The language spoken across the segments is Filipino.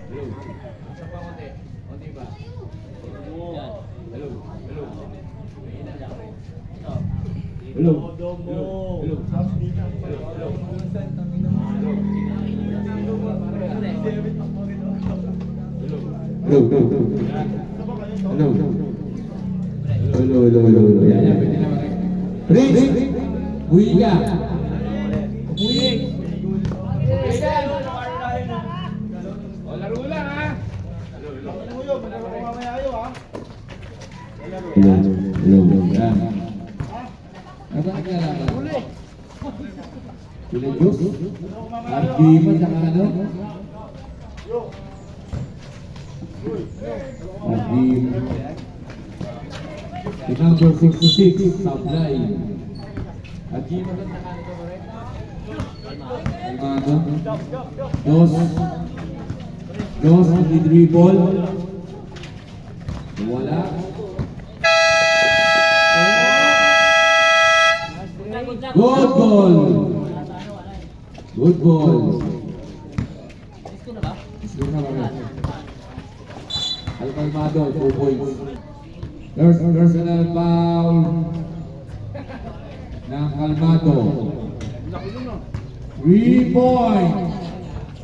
Sa pa konti. Konti ba? Yan. Hello. Hello. Hello. Hello. Prince, buwi ka. Buwi. O, laro lang ha. Hello. Apa kailangan? Pilih jus. Ardi macam ano? Ardi. Number 66, supply. Ardi macam ano? Dos, di dribble. Wala. Good ball. Score na ba? Alcalmado, 2 points. There's personal foul ng Calmado. 3 points.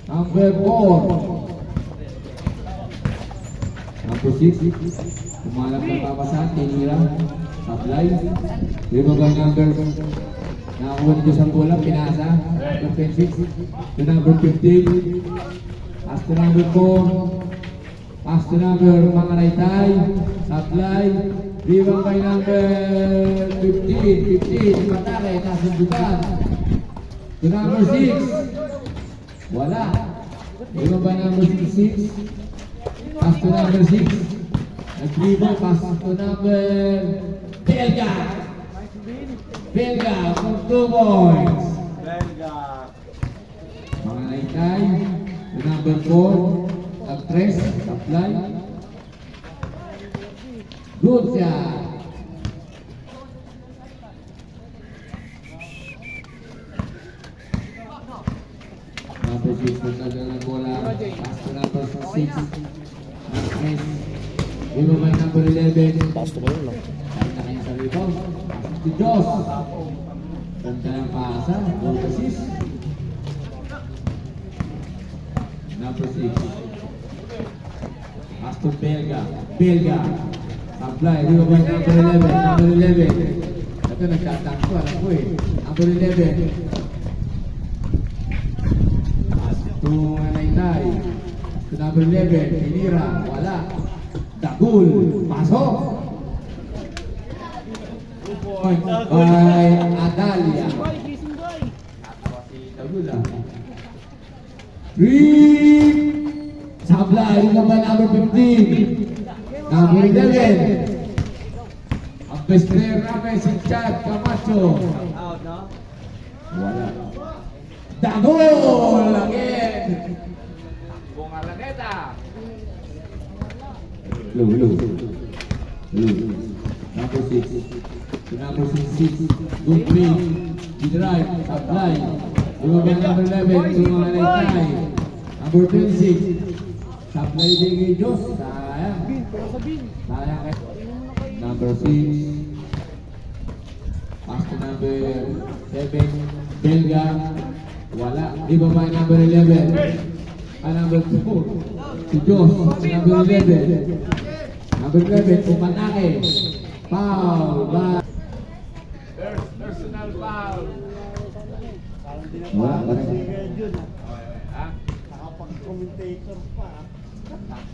Number 4. Number 6. Kumalap ng papasan, tinira. Supply. Ribabay number. Nakakuha nito sa bola, pinasa. Number 6. To number 15. Pass to number 4. Pass to number Manganaytay. Supply. Ribabay number 15. Patake, nasundukan. To number 6. Wala. Ribabay number 66. Pass to number 6. Nag-dribble, pass to number Belga for 2 points. Manganaytay to number 4. Nag-press, apply. Good shot. Number 6 nagtagal ng bola. Pass to number 6. Nag-press. Dito ba number 11? Pasto ba yun, no? Kahit na kayo sa rebound. Si Diyos. Ganda ng pasa. Good assist. Number 6. Pass to Belga. Apply. Dito ba number 11? Ito nagtatakbo. Alam ko eh. Number 11. Pass to Manaytay. Pass to number 11. Pinira. Wala. Dagul, pasok. 2 points by Adalia. Dagul ah. 3. Sablay, ito ba number 15? Number 11. Ang best player namin si Chad Camacho. Wala. Dagul again. Bungalaneta. Hello. Number 6. Number 6. Good play. Drive. Supply. Number 11. Manganaytay. Number 26. Supply din kay Diyos. Sayang. Number 6. Pass to number 7. Belga. Wala. Di ba ba number 11? Number 2. Si Diyos. Number 11. Number 11, Pumatake. Foul by... Personal foul. Wala ba? Ha? Nakapag-commentator pa.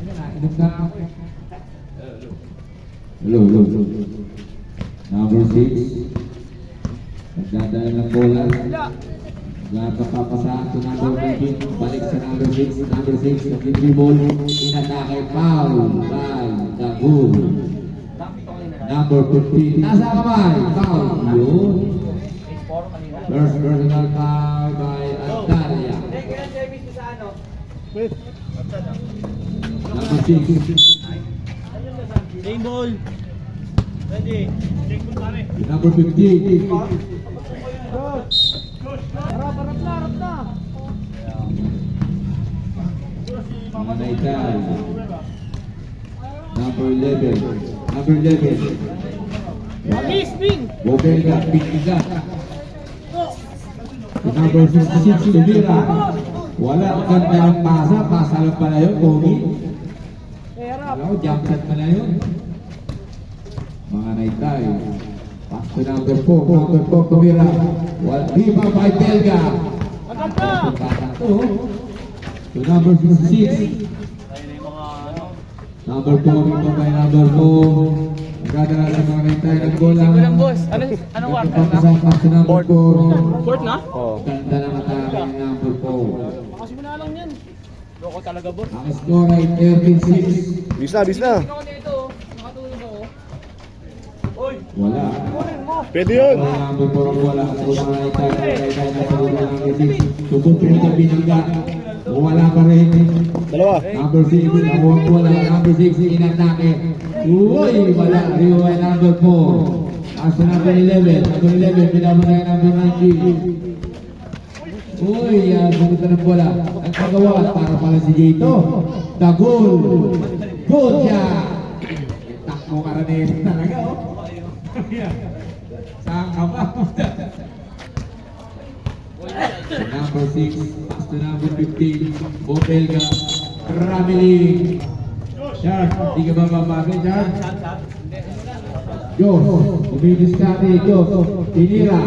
Inom na ako eh. Hello. Number 6. Nagdadala ng bola. Nagpapasahan to number 15. Balik sa number 6. Number 6, nag-dribble. Inatake, foul by Dagul. Number 15. Nasa kamay. Foul. Yun. First personal foul by Antaria. Number 6. Same ball. Ready. Number 15. Harap na. Mga naitay. Number 11. Number 11. Bobelga, Pintiga. Number 66, Lumira. Wala, ang ganda ng pasa. Pasa lang pala yun, Kobe. Alam ko, jump shot pala yun. Mga naitay. Pass to number 4. Number 4, Lumira. Viva by Belga. To number 66. Number 4, Viva by number 4. Nagdadala sa mga naitay ng bola. Anong warta? Pass to number 4. Fourth na? Ganda ng atake ng number 4. Kasi mo na lang yan. Loko talaga, boss. Ang score ay 13-6. Bis na. Ako dito, nakatulog ako. Wala. Pwede yun. Ang number 4 ang wala. At kung mga naitay na sa lugar ng 6. Subok rin na binangga. Wala pa rin. Dalawa. Number 6, ang wala. Number 6, inatake. Uy, wala. Rio ay number 4. As number 11. Number 11, pinabot na number 19. Uy, sagot na ng bola. Ang pagawa para pala si Jito. Dagul. Good shot. Takbo ka rin talaga, oh. Saan ka ba? Number 6, pass to number 15. Bobelga. Traveling. Char, di ka ba babagay, Char? Diyos, umilis ka rin, Diyos. Tinira.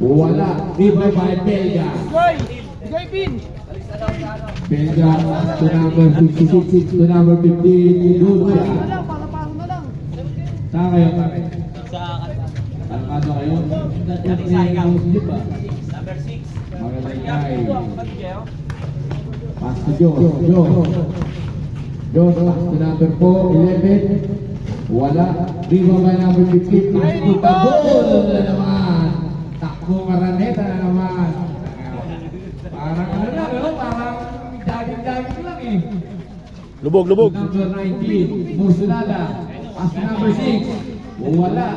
Wala. Viva by Belga. Belga, to number 66, to number 15. Lucha. Saan kayo kami? Kalmado kayo? Di ba? Number 6. Magandang pass to Diyos. Diyos, pass to number 4, 11. Wala. Viva by number 15. Pass to Tabol na naman. Takbo Karaneta na naman. Parang ano lang, no? Parang daging lang eh. Lubog. Number 19, Musulada. Pass to number 6. Wala.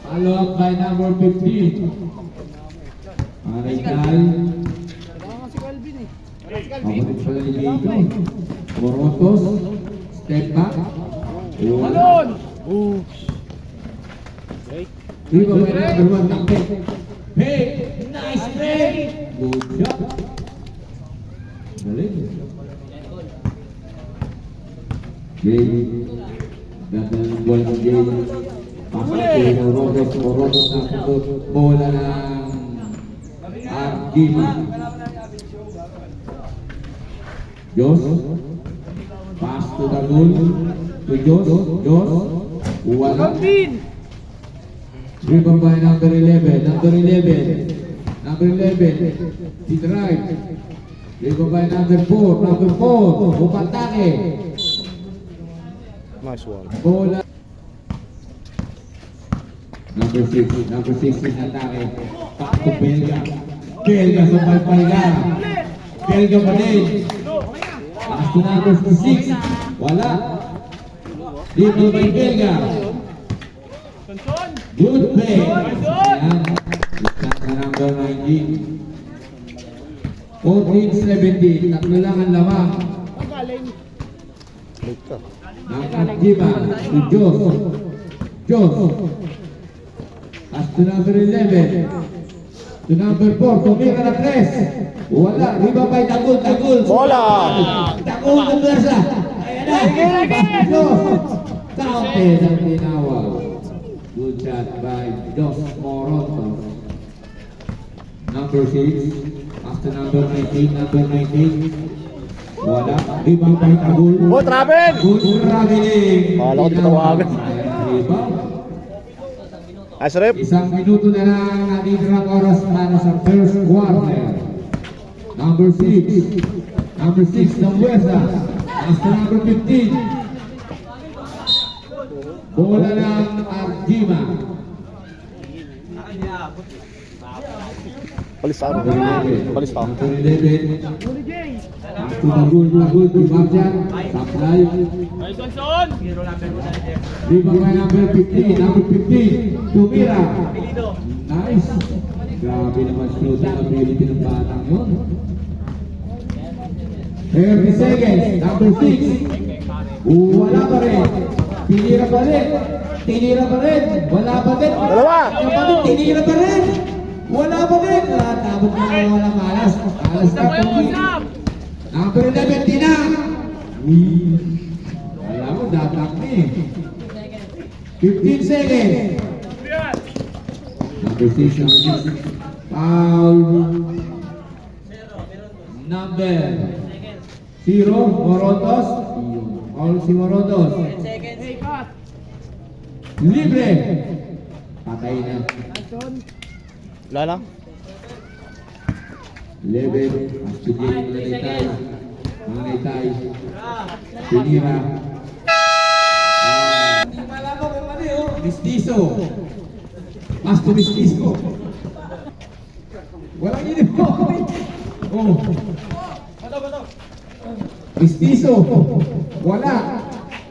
Follow up by number 15. Marical. Mabutit pala ni Bito. Morotos. Step back. Wala. Viva by number 1, Takpe. Hey! Nice play! Good shot. Galing. Jay. Ganda ng bola ng Jay. Pasok kay Morotos na putot. Bola ng Argima. Diyos. Pass to the goal. To Diyos. Wala. Driven by number 11. Number 11. He drive. Driven by number 4. Number 4. Upatake. Nice one. Bola. Number 6 in atake. Pakto Belga. Belga sa palpalga. Belga pa din. Pass to number 6. Wala. Dito by Belga. Good play. Ayan. Isang sa number 19. 14-17. Tatlo lang ang lamang. Late ka. Ng Jima. Si Diyos. As to number 11. To number 4. Tumira na 3. Wala. Riba by Dagul. Bola! Dagul na pwersa. Ayan na. Diyos. Counted ang tinawag. Good shot by Dos Morotos. Number 6. After number 19. Wala. Riba by Dagul. Oh, travel! Good traveling. Kala ko di ka tawagan. Riba. Nice rep. Isang minuto na lang natitirang oras para sa first quarter. Number 6. Number 6 ng Buesa. After number 15. Bola ng Argima. Palis ako. Palis ako. Number 11. After Tagul, Timarjan. Supply. Riba by number 15. Number 15. Tumira. Nice. Grabe naman shooting ang Pilipino ng batang yun. 30 seconds. Number 6. Wala pa rin. Tinira pa rin. Tinira pa rin. Wala pa rin. Dalawa. Tinira pa rin. Wala pa rin. Tabot na wala malas. Malas na po. Number 11, Tina. Alam mo, dapat ni. 15 seconds. Number 6. Foul. Number 0, Morotos. Foul si Morotos. Libre. Patay na. Wala na. 11. Astudin mga naitay. Mga naitay. Tinira. Hindi malaman kung ano yun. Mistiso. Mas to mistiso. Walang uniform. Oh. Mistiso. Wala.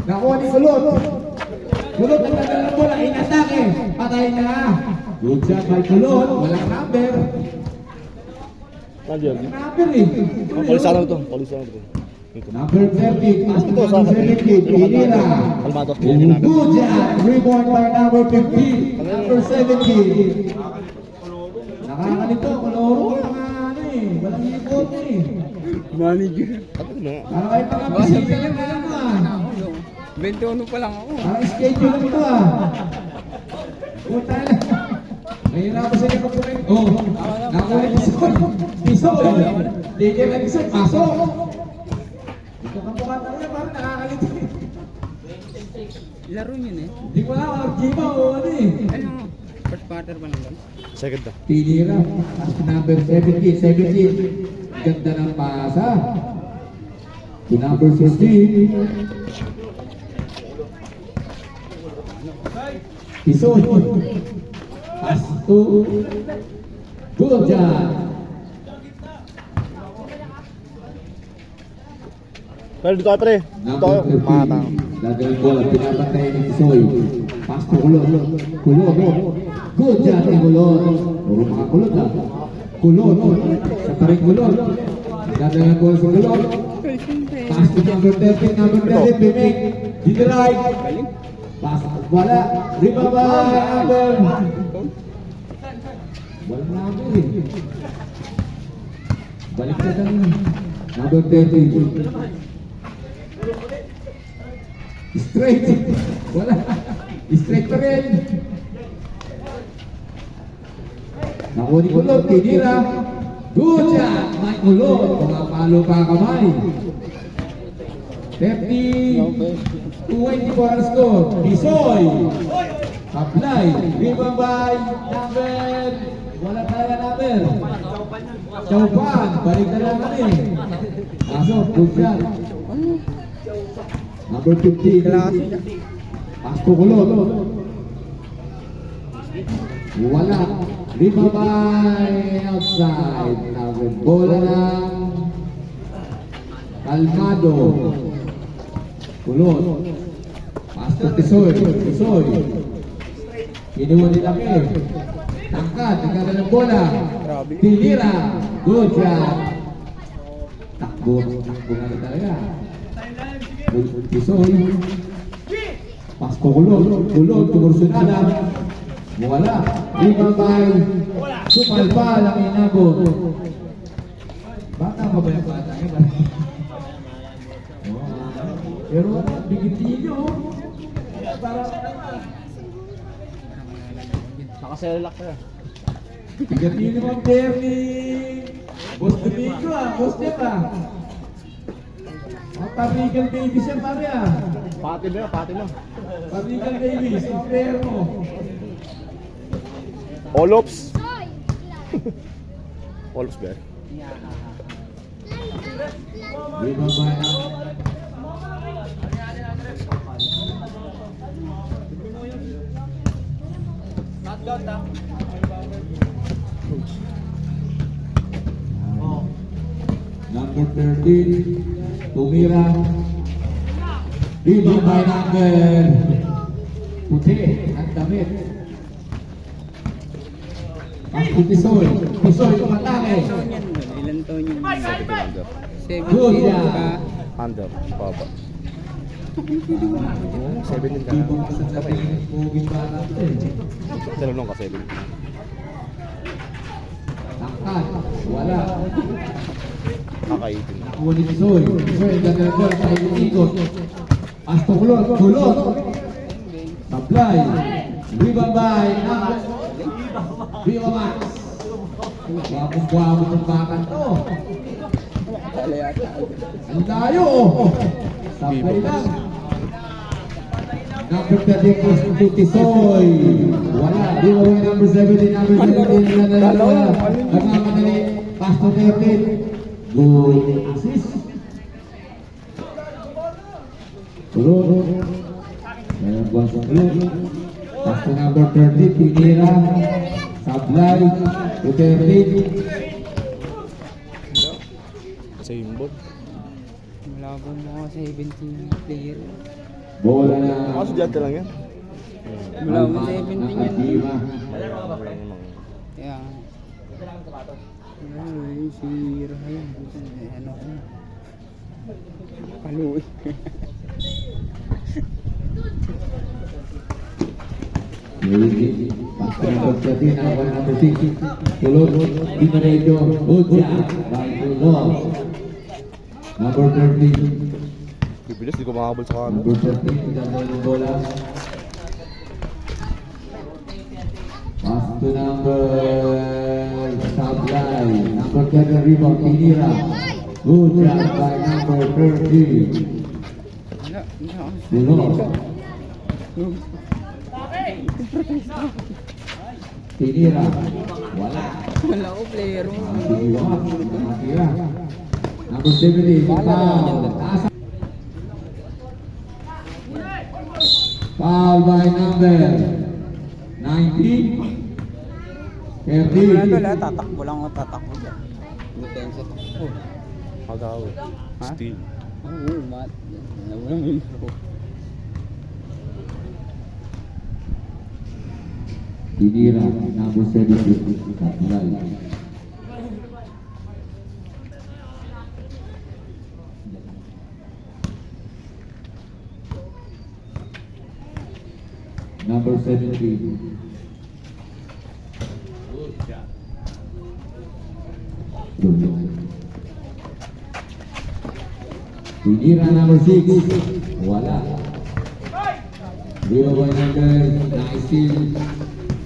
Nakuha ni Kulot. Kulot ang tagal ng bola. Inatake. Patay na. Good shot by Kulot. Walang number. Nandiyan. Number eh. Polisaran to. Polisaran to. Ito. Number 30. Pass to Ito, sa number 17. Pinira. Kalmado. Good job. Rebound by number 15. Number 17. Nakakalito. Koloro. Mga ano eh. Walang uniform eh. Manager. Tapos na nga. Para kayo mga bisita lang alam mo ah. 21 pa lang ako. Parang schedule lang ito ah. Puta na. Mahirap sa inyo kapag oh, nakuha ni Pisoy. Pisoy. DJ lang isa. Pasok. Ito ka mukha talaga parang nakakalito eh. Laro yun eh. Hindi ko alam. Gima o ano eh. Ano? First quarter pa lang. Second na. Tinira. Number 17. 17. Ganda ng pasa. To number 16. Pisoy. Pass to good job. Pero dito kayo pre. Dito Number kayo. 13. Patang. Dadaling bola. Pinapantay ni Pisoy. Pass to Kulot. Kulot. Good job ni Kulot. Puro mga Kulot ha. Kulot. Sa paring Kulot. Dadaling bola si Kulot. Pass to number 13. Number 13. Bimig. Didrive. Pass. Wala. Rebound by number. Wala number eh. Balik na tayo. Number 13. Straight. Wala. Straight pa rin. Nakuha ni Kulot. Tinira. Good job. Mike Kulot. Pumapalo pa kamay. 30. 24 ang score. Pisoy. Apply. Rebound by number. Wala talaga number. Chaupan. Balik na lang natin. Pasok. Good shot. Number 15. Pass to Kulot. Wala. Rebound by outside. Number bola ng Kalmado. Kulot. Pass to Pisoy. Pisoy. Kinuha nila kayo. Tangkad. Nagkada ng bola. Tinira. Good job. Takbo. Takbo nga na talaga. Pisoy. Pass to Kulot. Kulot. Tumursunada. Wala. Rebound by Supalpal ang inabot. Bata pa ba yung bata? Pero bigitin nyo. Para Nakaselak ka. bigitin nyo ang player ni Boss Domingo ah. Boss Jeff ah. Ang Parigal baby siya pare ah. Pati na, pati na. Parigal baby. Si player mo. Olops. Olops ba? Rebound by number 13, tumira. Rebound by number puti, ang damit. Pass to Pisoy. Pisoy, tumatake. Ilan taon yun? Good 17 job. ka. Under. Papa. 17 ka. Ibang sa tabi. Moving bata. Tinanong ka 17. Tangkad. Wala. Kakaitin. Ngunit Soy. Soy, ganda ko. Sa ikot. Pasto kulot. Kulot. Supply. Rebound by Viva Max. Wapong-wapong ng bakan to. Tala yata. Ang layo. Supply lang. Number 30 to Tisoy. Wala. Viva by number 17. Number 17. Nagmamadali. Pasto 13. Good assist. Kulot. Meron buwan sa kulot. Pasto number 30. Pinira. Supply. To 13. Same boat. Malabong mga 17 player. Bola na. Ako sudyante lang yan. Malabong 17 yan. Nakadima. Kaya. Ay, si Ryan. Ano ko. Paluwi. Pasto number 13. Number 6. Kulot. Dinarejo. Uja. By Kulot. Number 13. Bibilis, di ko makakabal sa kanan. Number 13. Pinagay ng bola. Pass to number Supply. Number 10 rebound. Tinira. Good job by number 30. Wala. Kulot. Tinira. Wala. Wala ko player mo. Nakatira. Number 70. Foul. Foul by number 19. Wala to 30. lahat. Tatakbo lang ako. Tatakbo dyan. Butain sa takbo. Agaw. Ha? Steal. Oo, mat. Alam mo naman bro. Tinira. Number 70. Supply. Number 17. Tinira number 6. Wala. Viva by number 19.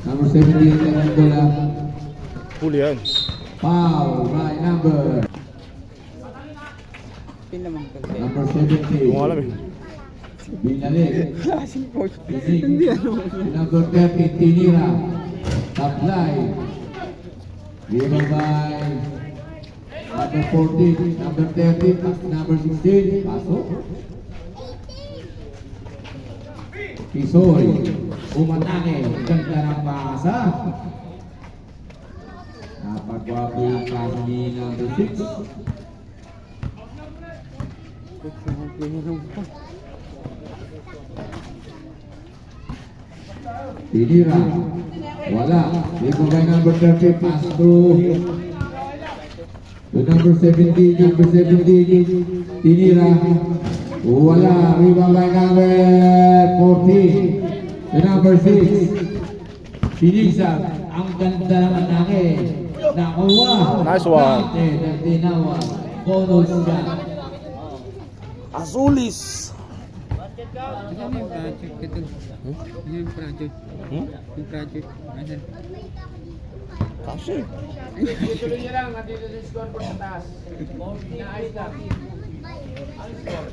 Number 17 dengan bola. Huli yan. Foul by number Pin naman ko. number Hindi ko 17. alam eh. Binalik. Klaseng coach. Isig. Hindi ano. Number 30 Tinira. Supply. Viva by number 14. Number 30. Pass to number 16. Pasok. Tisoy. Umatake. Ganda ng pasa. Napagwapo yung pasa ni number 6. Tinira. Wala. Ito by number 30. Pass to number 17. Number 17. Tinira. Wala. Rebound by number 14. To number 6. Sinisag. Ang ganda ng atake. Nakuha. Nice one. Ng tinawa. Bonus shot. Azulis! Ano yung project ito? Ano yung project? Hmm? Yung project? Asan? Kasi. Tuloy niya lang, nandito sa scoreboard sa taas. Inaayos lang. Ang score.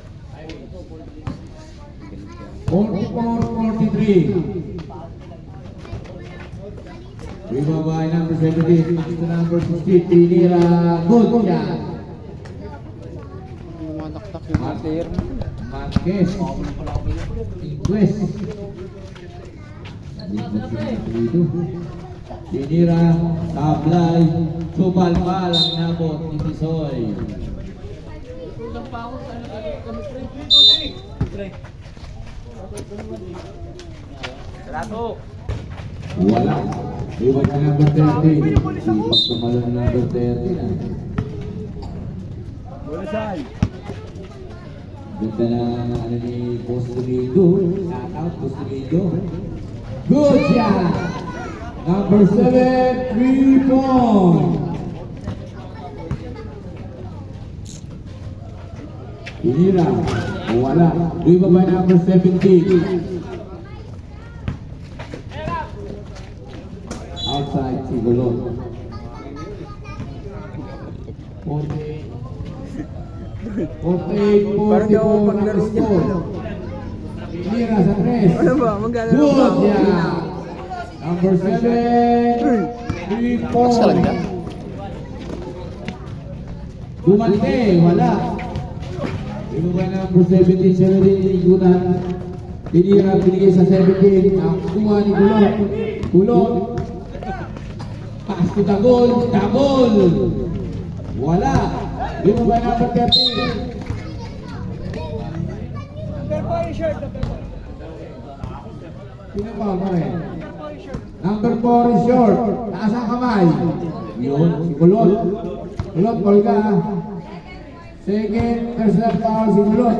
44-43. Rebound by number 17. Pass to number 16. Tinira. Good shot. Mataktak yung mga player mo. Marquez. Inquest. Tinira. Tablay. Supal-pal ang nabot ni Tisoy. Wala. Iwan na number 30. Sipag tumalo na number 30 na. outside. Ganda na ano ni Boss Tumido. Shout out, Boss Tumido. Good job! Number 7, 3 points. Inira, wala. Di ba ba number 17? Outside, Sigulon. 48 po Parang si di ako Paul paglaro ng niya. score. Inira sa 3. Ano ba? Magkano na Good ba? job! Number 7, 3 points. Bumante, wala. Ito ba number 17, 17, igunan. Pinira, binigay sa 17. Nakuha ni Kulot. Kulot. Pass to Tagol. Tagol. Wala. Ito ba number 13? Sino pa ba rin? Number 4 is short. Taas ang kamay. Yun, si Kulot. Kulot, ball ka. Second, personal foul si Kulot.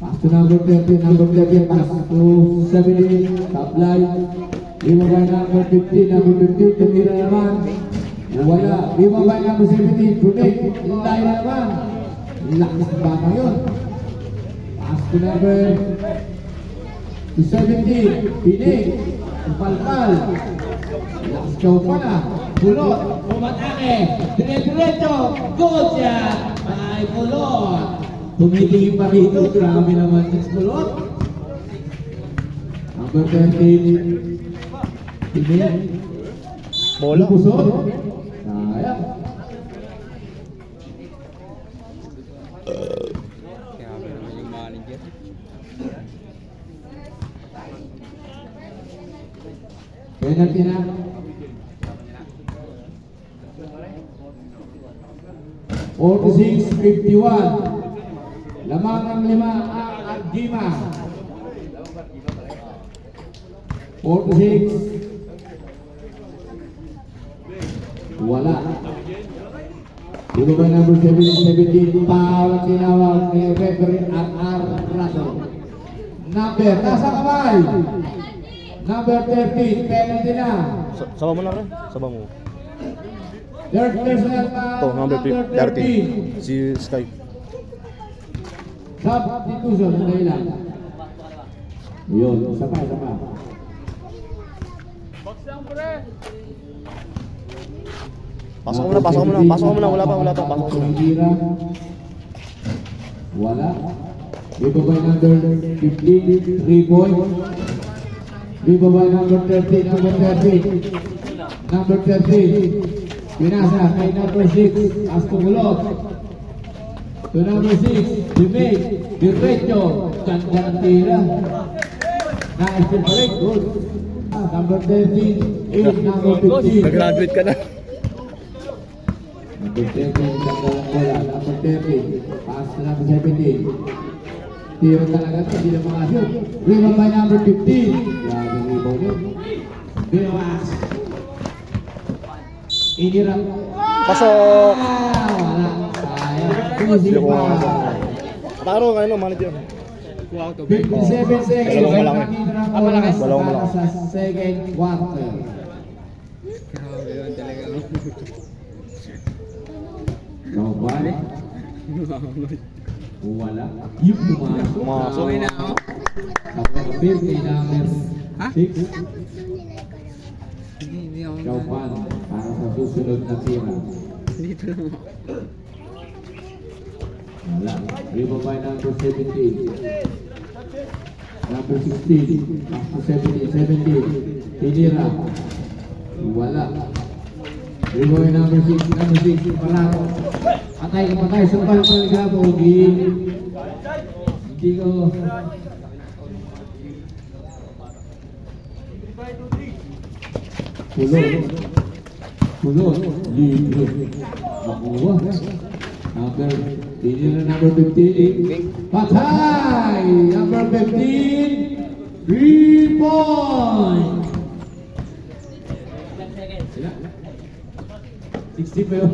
Pass to number 13, number 13, pass to 17, top line. Ibaba number 15, number 15, tumira naman. Wala. Ibaba number 17, connect. Hintay naman. Lakas ang baka yun. Pass to number 17, pinig. Palpal. Lakas daw pa na. Kulot. Umatake. Dire-diretso. Good yan. Ay, Kulot. Tumitingin pa rito. Grabe naman si Kulot. Number 13. Pinig. Bola. Pusot. Sayang. Kaya ba naman yung manager? Penalty na. Order 6:51. Lamang ng 5 ang Agima. Order 6. Wala. Dito ba number 17, foul ang tinawag ni referee R.R. Rato. Number, nasa kamay. Number 13, penalty na. Sama mo na rin. Sama mo. Third personal foul, Ito, number 13. 13. Si Sky. Substitution, sandali lang. Yun, isa pa, isa pa. Pasok mo na, pasok mo na. Pasok mo na. Wala pa, wala pa. Pasok mo na. Tumira. Wala. Dito ba number 15, 3 points. Dito ba number 13, number 13. Number 13. Pinasa kay number 6, Astugulot. To number 6, Dimig, Diretso, ganda ng tira. Na-exit break, good. Number 13, 8, number 15. Nag-graduate ka na. Number 13, ganda ng bola. Number 13, pass to number 17. Tira talaga ito, hindi na makashoot. Rebound by number 15. Grabe rebound yun. Biwas. Inirang. Pasok! Wala. Sayang. Hindi ko Tusipa. Taro, ano, manager. 57 seconds. Dalawang malaki. Malaki. Dalawang malaki. Sa second quarter. Grabe yun talaga. No ba? Wala. Yung pumasok. Pumasok. Okay na ako. Number 50, number Ha? 6. Hindi ako. Chaupan. Para sa susunod na tira. Dito lang ako. Wala. Rebound by number 17. Number 16. Number 17. 17. Tinira. Wala. Rebound by number 6. Number 6. Parado. Patay ka patay. Sumpal ka Pogi. Hindi ko. Kulot. Kulot. Libre. Makuha. Number, tinira number 15. Patay! Number 15. 3 points. 60 pa yun.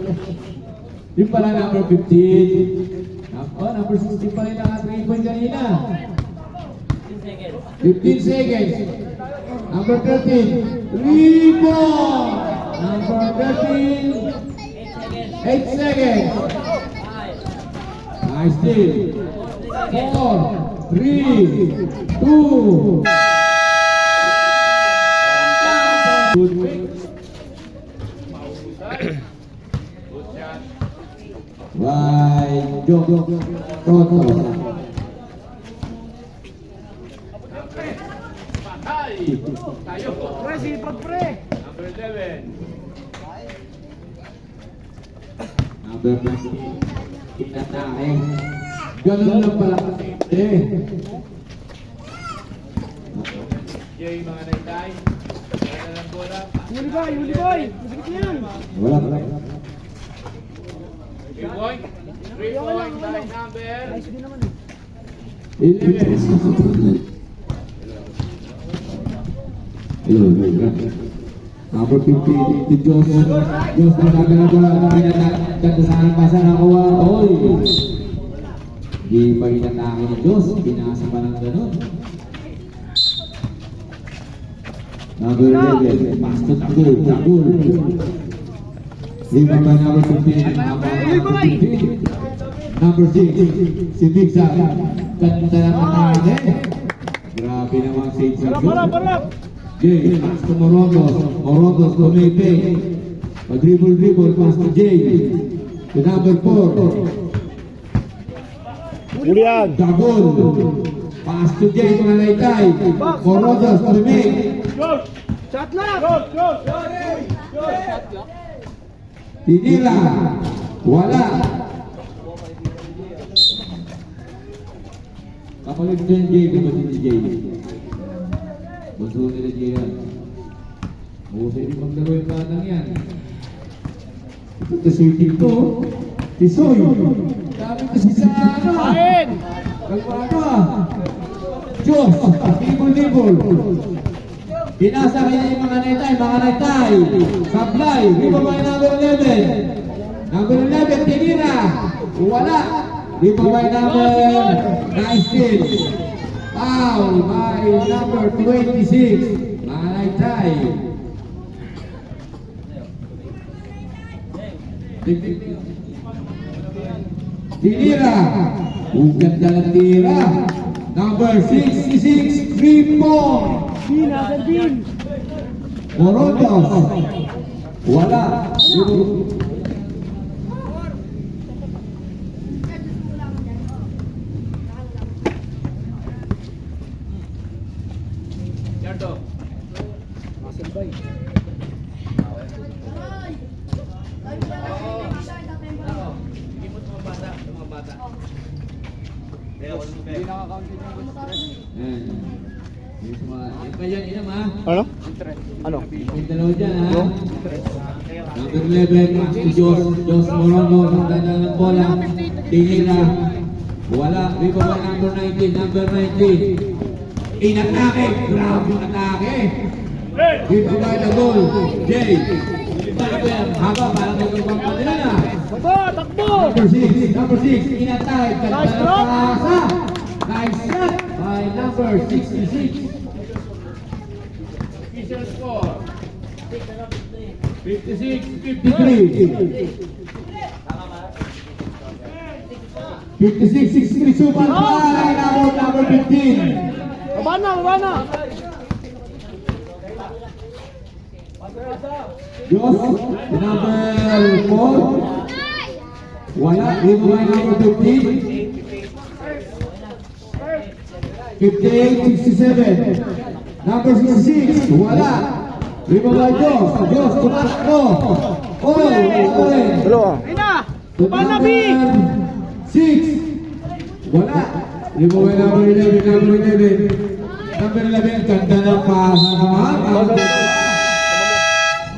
Yung pala number 15. Number 16 pa rin ang 3 point kanina. 15 seconds. Number 13. Rebound. Number 13. 8 seconds. Nice steal. 4, 3, 2. Good. Good shot. Right. Toto. Patay. Tayo. Pre, sipag pre. Number 11. Number 19. Inatake. Ganun lang pala kasi. Jay, mga naitay. Wala na ng bola. Huli boy, huli boy. Masakit yan. Wala. 3 point. 3 point by number. Ayos din naman eh. 11. Number 50, si Diyos. Diyos na sabi na ba, ganda sa aking pasa nakuha. Oy! Di ba inatake ni Diyos? Pinasa pa ng ganun. Number 11, pass to Tagul. Lima pa number 15, number 6, si Big Zach. Ganda ng atake. Grabe naman si Diyos. Parap. Jay, pass to Morondos to Maypay. Dribble, pass to Jay. To number 4. Huli yan. Dagol. Pass to Jay, mga naitay. Morondos to May. Shot na. Tinila. Wala. Kapalit dyan, Jay. Kapatid ni Jay. Bunso nila Jay yan. Husay din maglaro yung batang yan. Ito si Tito. Si Soy. Dami kasi sa ano. Kain. Kalmado ah. Diyos. Libol. Pinasa kaya yung mga naitay. Sablay. Di ba ba yung number 11? Number 11, tinira. Wala. Di ba ba yung number 19? Foul by number 26. Mga naitay. Tinira. Ganda ng tira. Number 66, 3 point. Din, nasa din. Morondos. Wala. Yardo. Muscle boy. Ikimot mga bata. Hindi nakakaunti yung stress. Yan. Yung sa mga... Yan pa yan, inam ha? Ano? Ano? Yung dalawa dyan ha? Number 11, pass to Diyos Morondos. Ang ganda ng bola. Tinira. Wala. Rebound by number 19. Number 19. Inatake. Grabe atake. Dito by the goal. Jay. Haba. Parang nagulpang pa nila na. Takbo. Number 6. Inatake. Ganda Nice ng drop. pasa. Nice shot by number 66. Official score. 53. 56-53. 56-63. Super fly. Number 15. Baba na. Diyos, number 4. Wala. Dito by number 15. 58-67. Number 66. Wala. Dito by Diyos, tumakbo. Oy. Dalawa. Ayun na. To Baba na, B. number 6. Wala. Dito by number 11. Number 11, ganda ng pasahan.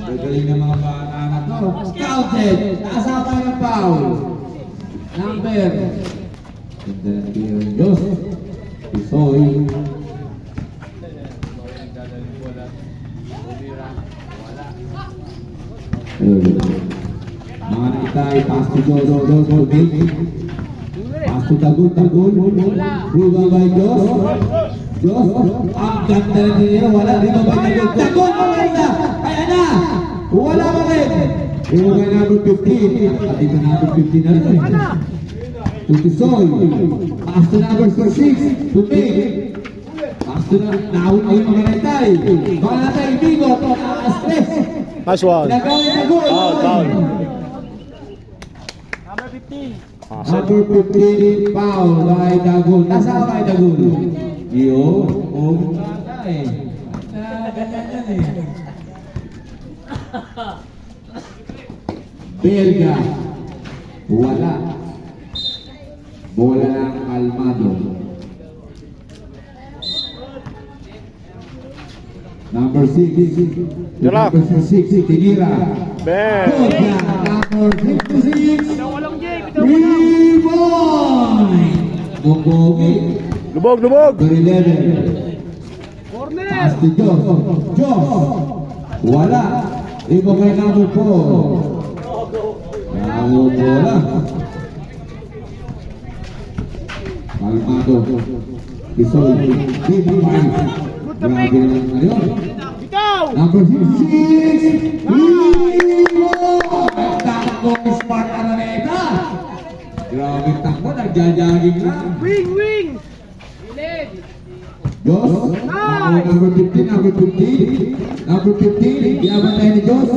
Gagaling ng mga bata na to. Counted. Nasa pa yung foul. Number. Ganda ng tiro ng Diyos. Isoy. Nagdadaling bola. Umira. Wala. Mga Tay, pass to Jos, Jos to Big. Pass to Tagul. Rebound by Jos. Ang ganda rin nila, wala. Rebound by Tagul. Maganda! Kaya na! Wala pa rin! Rebound by number 15. At dito number 15 na rin. To Tisoy. Pass to number 6. To Big. Pass to na, naawin mga Tay. Mga Tay, Bigo. Stress. Nice one. Nagawa yung Tagul. Foul. Number 15, foul by Dagul. Nasa ka by Dagul? Yun. Oh, eh. Ganyan yan eh. Belga. Wala. Bola ng Almado. Number 6. Tira. Number 6, Tinira. Ben. Number 56. Rebound! Bonggogi. Lubog. Number 11. Pass to Jos. Wala. Rebound by number 4. Nawong bola. Almado. Pisoy. Rebound by. Grabe naman ngayon. Number 66. Rebound! Takbo ni Smart Araneta. Grabe takbo, nagjajaging lang. Wing! Jos, number 15, number 15, iabatay ni Jos.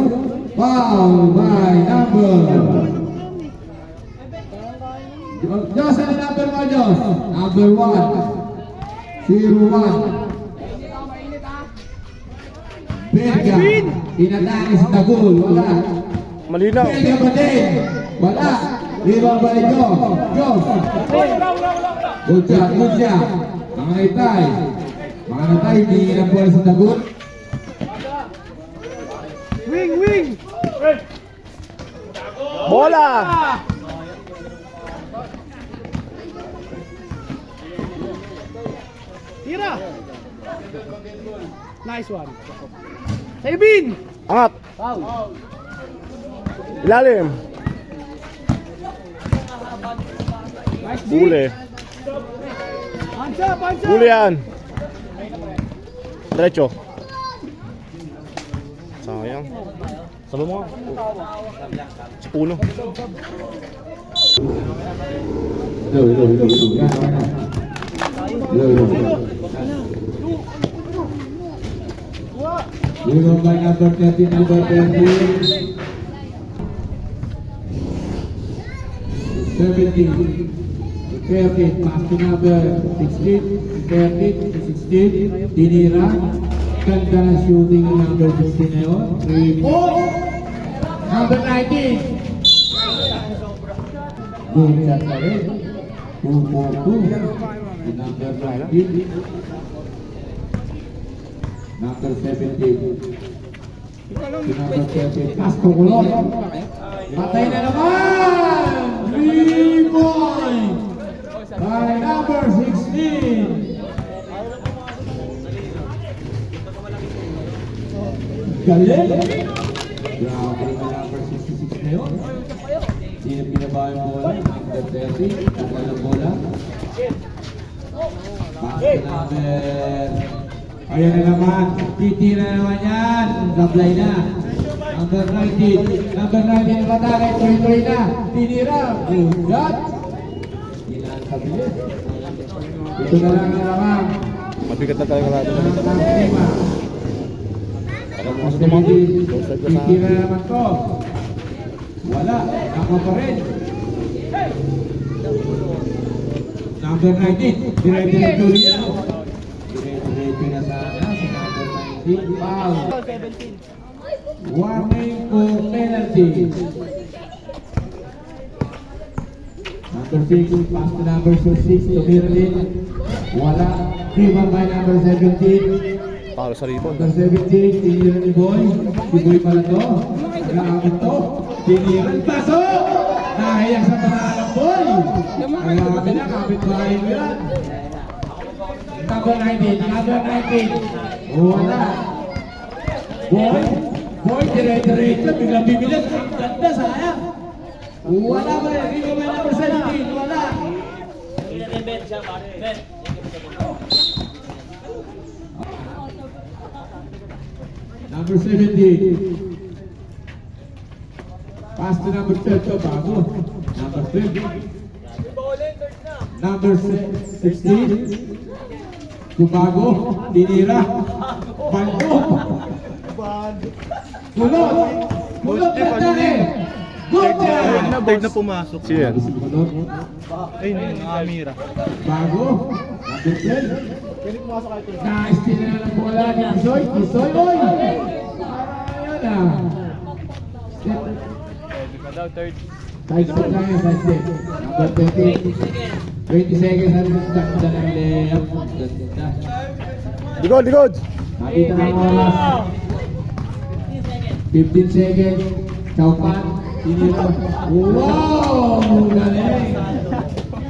Foul by number. Jos, ano number mo, Jos? Number 1. 01. Belga, inatake si Tagul, wala. Malinaw. Belga pa din, wala. Rebound by Jos. Good job. Mga Natay, hindi ng bola sa Tagul. Wing! Bola. Tira! Nice one. Sabin! Angat. Ilalim. Nice D! Huli. Hands up! Huli yan. Diretso. Sayang. Sabi mo nga. Sa puno. Rebound by number 30, number 30. 17. 13, pass to number 16. 13 to 16. Tinira. Ganda na shooting ng number 16 na yun. 3 points. Number 19. Good shot na rin. 2-4-2. Number 19. Number 17. Number 17. Pass to Kulon. Patay na naman! 3 points by number 16. Galing! Grabe na number 66 na yun. Sino pinaba yung bola? Number 30. Tagal ng bola. Pass to number... Ayan na naman, titira naman yan, sablay na. Number 19, patake, tuloy-tuloy na, tinira, bugat. Inasabilis. Ito na lang na naman. Mabigat na tayo kalado. Ang tema. Tapos titira naman to. Wala, ako pa rin. Number 19, dire-diretso yan. Dire-diretso na sana si number 19. Foul. Warning for penalty. Number 6, pass to number 6 to Merlin. Wala. Rebound by number 17. Para sa rebound. Number 17, tiniran ni Boy. Si Boy pala to. Nag-aamit to. Tiniran. Pasok! Nahiyak sa pangalang Boy. Nag-aamit na, kapit bahay mo yan. Number 19. Wala. Boy, dire-diretso, biglang bibilis. Ang ganda, sayang. Wala ba yan? Hindi ba number 17? Wala. Number 17. Pass to number 12 to bago. Number 12. Number 16. Tubago. Tinira. Bando. Kulot. Kulot na tayo. Good job! Third na pumasok. Sino yan? Ay, yung Amira. Bago. Number 12. Nice. Tinira ng bola ni Isoy. Isoy, oy! Parang yan ah. Daw, third. Side step lang yan, side step. Number 20. 20 seconds na rin sa ng layup. Ganda. Digod, digod! Nakita ng oras. 15 seconds. Chowpan. Tinira. Wow! Galing!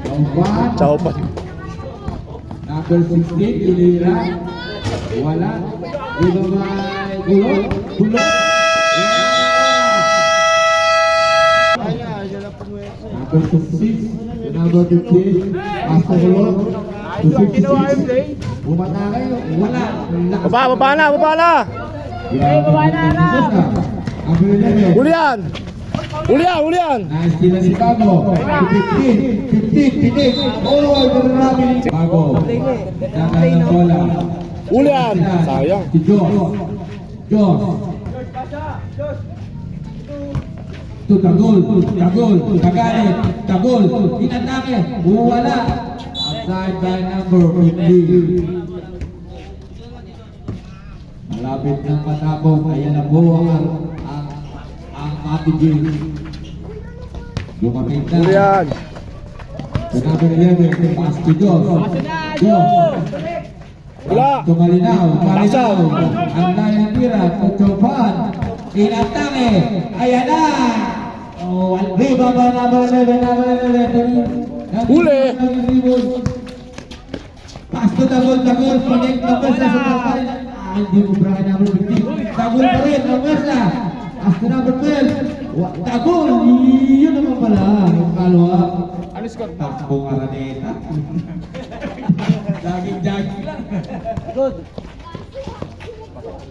Chowpan. Ciao pa. Number 16. Tinira. Wala. Dito may gulot. Gulot. Number 56, number 15, Pastor Gulot, 56, bumatake, wala. Baba na, baba na! Number 11, Julian! Julian, Julian! nice sila si Bago, 15, tinik, marami. Bago, dagal ng bola. Julian! Sayang. Si Jos. Ito, tagol, kagalit, tagol, inatake, wala. Outside by number 50. Malapit ng matapos, ayan na po ang Mati lumapit na. Julian! Sa number 11, pass to Jos. Wala. Tumalinaw. Ang layo ng tira, Chopan. Inatake, ayan na. Oh, rebound by number 11. Huli. Pass to Tagol, connect number sa super. Hindi mo brahe number 15. Tagol pa rin, number sa. Pass to number 12. Tagol, yun naman pala. Yung kalwa. Ano score? Takbong Araneta. Jogging lang.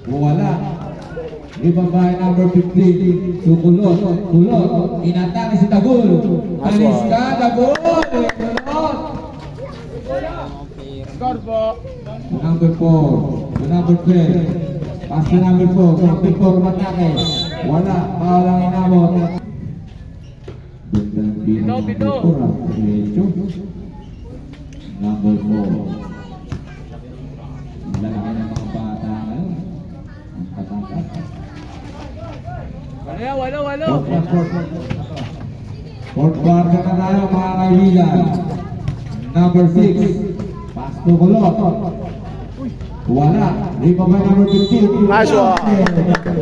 Wala. Rebound by number 15. Sukulot. Inatake si Tagol. Alis ka, Tagol. Kulot. Score po. Number 4. Number 12. Pass to number 4. Number 4 matake. Wala. Pawalang inabot. Pito. Number 4. Lalaki ng mga bata ngayon. Ang katangkat. Walo. Fourth quarter na tayo mga kaibigan. Number 6. Pass to Kulot. Wala. Rebound by number 15. Nice one.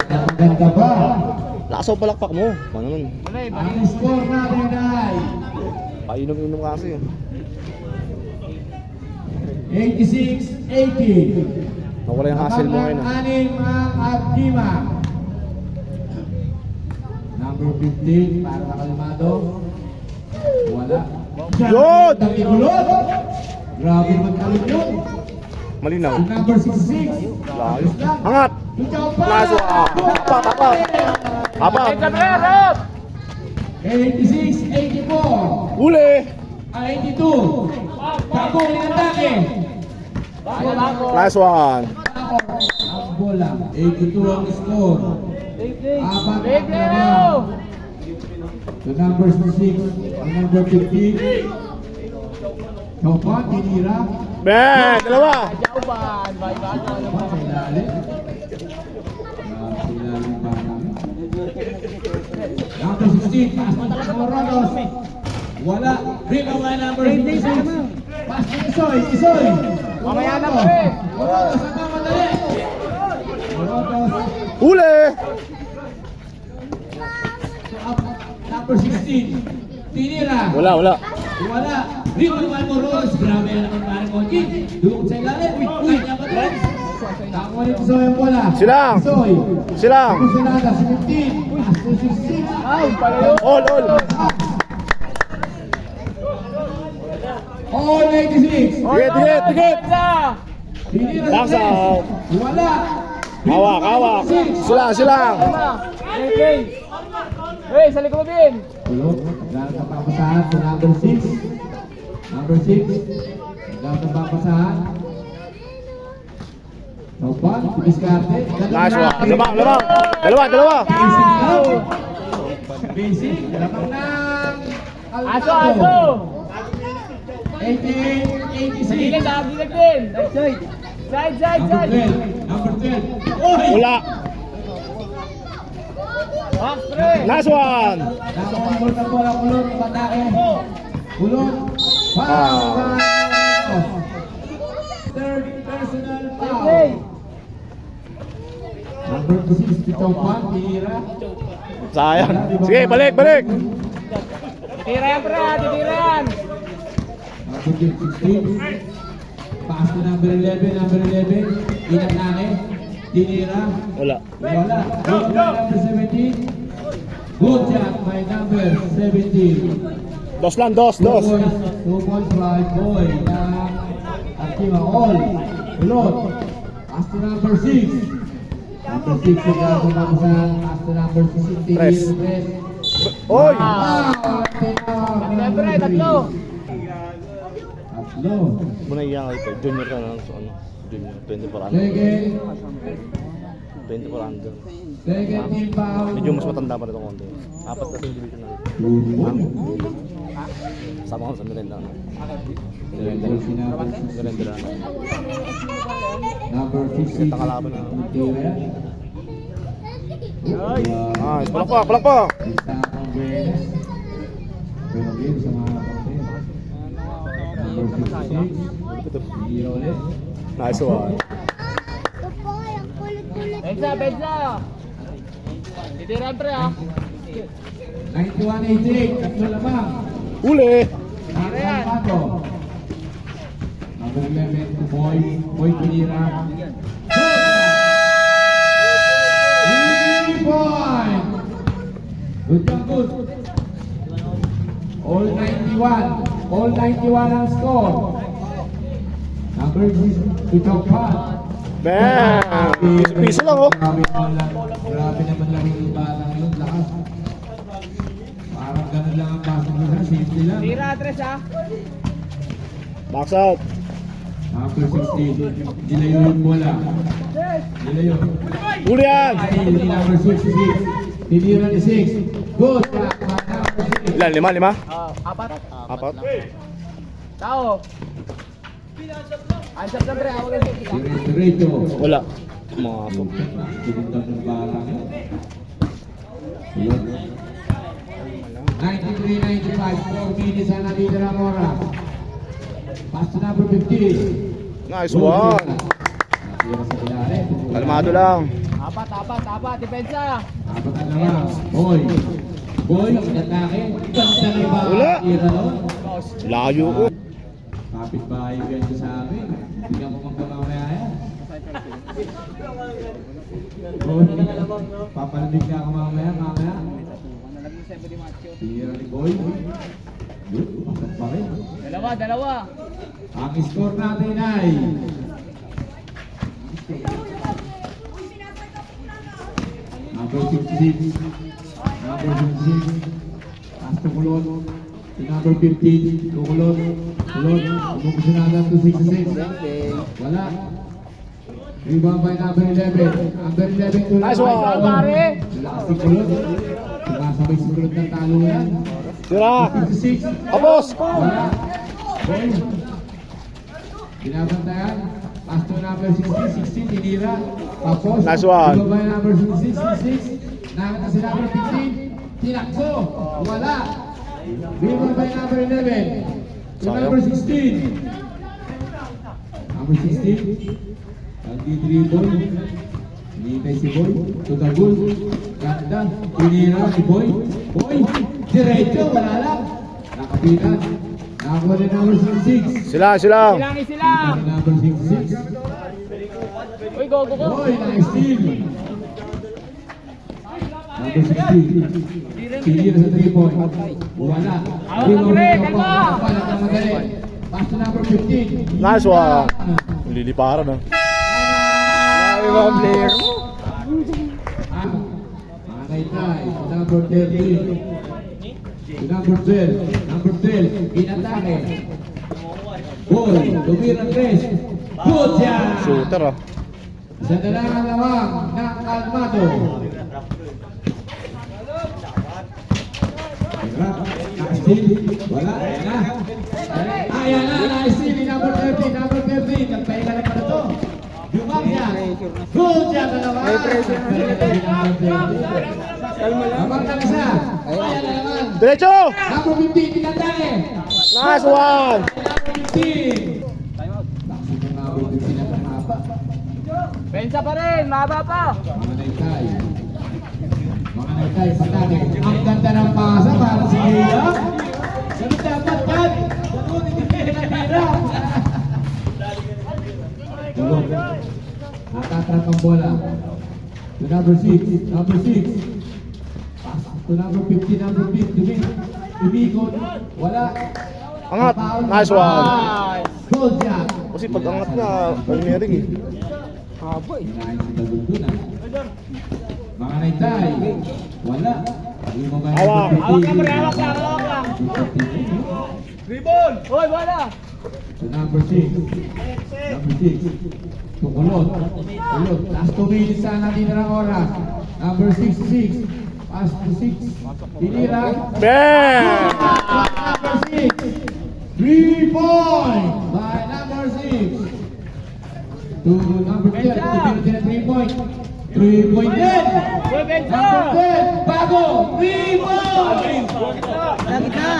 Ang ganda ba? Lakasaw palakpak mo. Ano nun? Ang score natin ay Painom-inom kasi. 86-80. Nawala yung hassle mo ngayon. Anim ang Abdima. Number 15, para nakalmado. Wala. Yun! Ang igulot. Grabe magkalit yun. Malinaw. Number 66. Layo. Angat! Ikaw pa. Nice one. Apat. 86-84. Huli! 82. Takong inatake. Nice one. Ang bola. 82 ang score. Apat ang naman. The number 6. Ang number 15. Chopan, tinira. Ben! Dalawa! Chopan sa ilalim. Sa ilalim pa namin. Number 16. Pass mo talaga Morodos. Wala. Rebound by number 56. Pass ni Isoy. Mamaya na, Morodos. pre. Morodos, ang mamadali. Morodos. Huli! Number 16. Tinira. Wala. Wala. Rebound by Morodos. Grabe na naman parang Mochi. Dukot sa ilalim. Uy, kanya pa rin. Tama ulit Isoy ang bola. Silang. Isoy. Silang. Pusunada, si 15. Pass Number 66. Ay, pala yun. All. All 86. Tigit. Tinira Box sa out. Wala. Hawak. Sila. Hey, sa likod mo din. Tulog. Naglalaro ng papasahan sa number 6. Number 6. Naglalaro ng papasahan. Taupan, diskarte. Nice one. Labang. Dalawa. Basic lang. Basic. Lamang ng Aso. 88, 86. Dilag din. Side. Number 12. Number 12. Oy! Wala. Box 3. Nice one. Nakapagpul na bola, kulot, patake. Kulot. Foul. Third personal foul. Number 6, Taupan, tinira. Sayang. Sige, balik. Titira yan, pre. Titira yan. Number 16. Pass to number 11. Number 11. Inatake. Tinira. Wala. Wala. Good by number 17. Good job by number 17. Dos. 2 points by Boy na Akima All. Ulot. Pass to number 6. Number 6 nagkakaroon sa pass to number 16. Press. Press. Oy. Pre, tatlo. Tatlo. Muna iyang ito. Junior ka na. So, junior. 24 under. Second. 24 under. Second team foul. Medyo mas matanda pa rin itong konti. Apat kasi yung division na. Sama ko sa merenda. Merenda lang. Number 50. Kita kalaban na. Nice. Palak pa. Isa ang Benes. Pero game sa mga kapatid. Number 56. Hindi ulit. Nice one. Benza. Titira yan, pre, ah. 91-88. Tatlo lamang. Uli. Nakakapato. Number 11 to Boy. Boy Pinira. 3 point. Good. All 91. All 91 ang score. Number 6 to Taupan. Bam! Piso lang oh. Grabe naman lang yung batang yun. Lakas. Parang ganun lang ang pasok nila. Simple lang. Tira, tres, ah. Box out. Number 16. Dilayo yung bola. Dilayo. Uli yan. Ay, hindi number 66. Tinira ni 6. Good. Number 6. Ilan? Lima? Apat. Apat. Tao. Ansap na, pre. Awag ang kita. Diretso. Wala. Mga asok. Tinintang ng batang yun. 93-95. 4 minutes ang natitira ang oras. Pass to number 15. Nice one. Natira sa ilalim. Kalmado lang. Apat. Depensa. Apat na lang. Boy, inatake. Ganda na iba. Wala. Tira nun. Layo ko. Kapit-bahay ganyan sa amin. Bigyan ko magkamamaya yan. Boy, papaladig na ako mamaya. Tira ni Boy. Good, pasok pa rin. Dalawa. Ang score natin ay number 56. Number 56. Pasto Kulon. Si number 15. Kulon. Umukusunada to 66. Wala. Rebound by number 11. Number 11 to Nice one. Pare. Lakas si Kulon. Sumasabay si Kulon ng talo yan. Tira. 56. Tapos. Wala. Boy. Binabantayan. Pasto number 16, tinira. Tapos. Nice one. Ibaba yung number 66. Nakita si number 15. Tinakbo. Wala. Ibaba yung number 11. Si number 16. Number 16. Nagdi-dribble. Hinihintay si Boy. To the goal. Ganda. Tinira si Boy. Boy. Diretso. Wala lang. Nakapitan. Nakakuha ni number 66. Sila. Silang. Number 66. Uy, go. Boy, nice steal. Number 16. Tinira sa 3 point. Wala. Rebound ng Kapan. Kapan at madali. Pass to number 15. Nice one. Liliparan ah. Ibang player mo. Mga kaitay, number 13. Number 12. Number 12. Inatake. Boy, tumira 3. Good job! Shooter ah. Isa na lang ang lamang ng Kalmado. Naka-steal. Wala. Ayan na. Ayan na. Naka-steal. Number 13. Number 13. Nagpahinga na pala ito. Yumangya. Good job na naman. Number 13. Number 13 isa. Ayan na naman. Diretso! Number 15. Pinatake. Nice one! Number 15. Bakit yung number 15 na pangapa? Pensa pa rin, mahaba pa. Mga naitay. Mga naitay, patake. Ang ganda ng pasa para sa Hila. Ganun dapat yan. Ganun, hindi kayo natira. Tulog. Natatrap ang bola. To number 6. Number 6. Pass to number 15. Number 15. Umikot. Wala. Angat. Nice one. Good job. Kasi pag angat na, pag-mering eh. Haba eh. Kinain sa dalundunan. Mga naitay. Wala. Yung mga Hawak. Hawak ka, pre, hawak lang, hawak lang. Ribon! Hoy, wala! So number 6. Number 6. Tukulot. Kulot. Last 2 minutes sana dito ng oras. Number 6. Pass to 6. Tinira. Bam! Number 6. 3 point by number 6. To number 10. Tumira din ang 3 point. 3 point din. Hoy, Benzo! Number 10. Bago. 3 point. Sa gitna!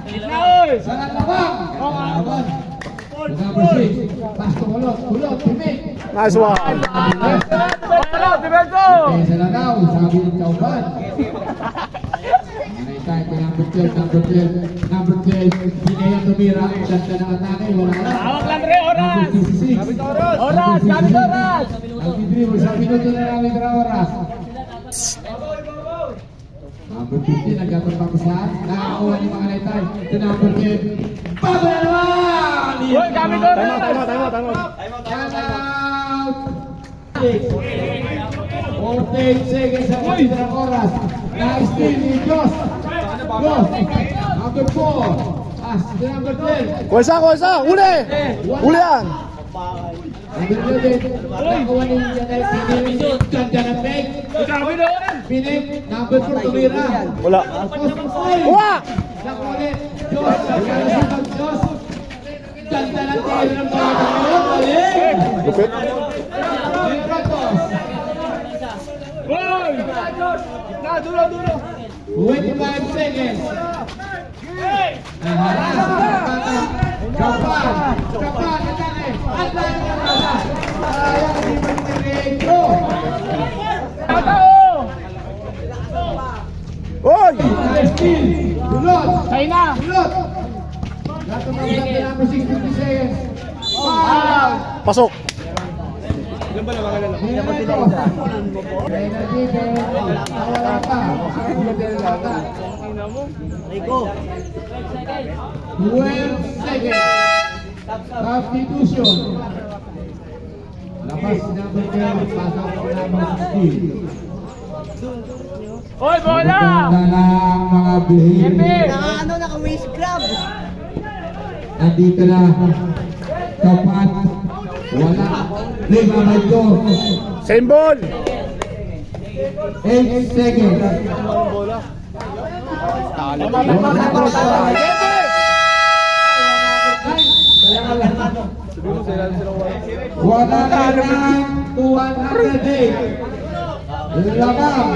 Gitna, oy! Sarap labang. Laban. To number 6. Pass to Kulot. Kulot. Timik. Nice one! Wala, si Benzo! Pesa na daw, sabi ng kauban. Manay tayo kay number 12, number 12, number 12. Pinayang tumira, ang ganda ng atake, wala na. Hawak lang, pre, oras! Number 66. Oras, gamit oras! Nag-dribble, sa minuto na namin na oras. Number 15, nagkatapang nakakuha ni mga naitay. To number 10. Bago na naman! Hoy, gamit oras! Time out. Time out! 48 seconds sa kapit ng oras. Na-steal ni Diyos. Diyos. Number 4. Pass to number 10. Kuwesa! Uli! Uli yan! Number 11. Nakuha ni Janay Pinig. Ganda ng peg. Grabe doon! Pinig. Number 4 tumira. Wala! Post to 5. Uwa! Nakuha ni Diyos. Nagkaroon si Diyos. Ganda ng tira ng mga ngayon. Galing. Lupit! Libratos. Hoy! Gitna, dulo! 25 seconds. Kapan, atake. At tayo na pala. Sayang si Montenegro. Tatao! Oy! Steal. Dulot. Tayo na! Dulot. Lahat ng mga ganda number 60 seconds. Foul. Pasok! Wala pa. 12 seconds. Substitution. Labas number 12. Pasok number 16. Hoy, bola! Maganda lang mga bihir. Naka-waist grab! Nandito na. Kapat. Wala. Lima by two. Same ball! 8 seconds. Wala na lang 208. Labang.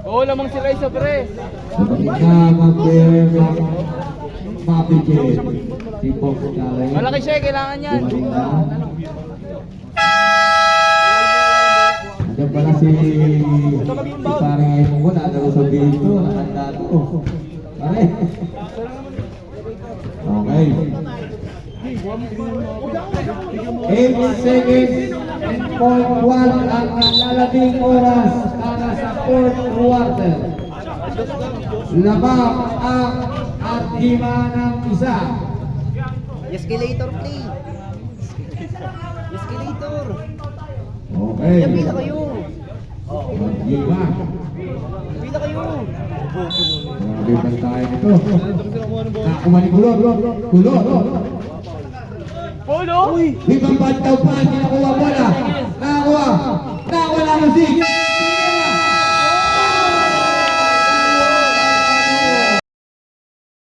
Oo, lamang si Raisa, pre! Nagpapir mapigil. Si Box Galay. Malaki siya, kailangan yan! Dumating na. Andiyan pala si parang ngayon ko, nadalo sa dito, nakanda to. Pare. Okay. 8 seconds and ang nalalabing oras para sa fourth quarter. Labang ang Artima ng isa. Escalator play. Escalator. Okay. Yan, pila kayo. Lima. Pila kayo. Grabe pa tayo nito. Nakumani kulot. Kulot. Limang bantaw pa, hindi nakuha bola. Nakakuha lang ang sig.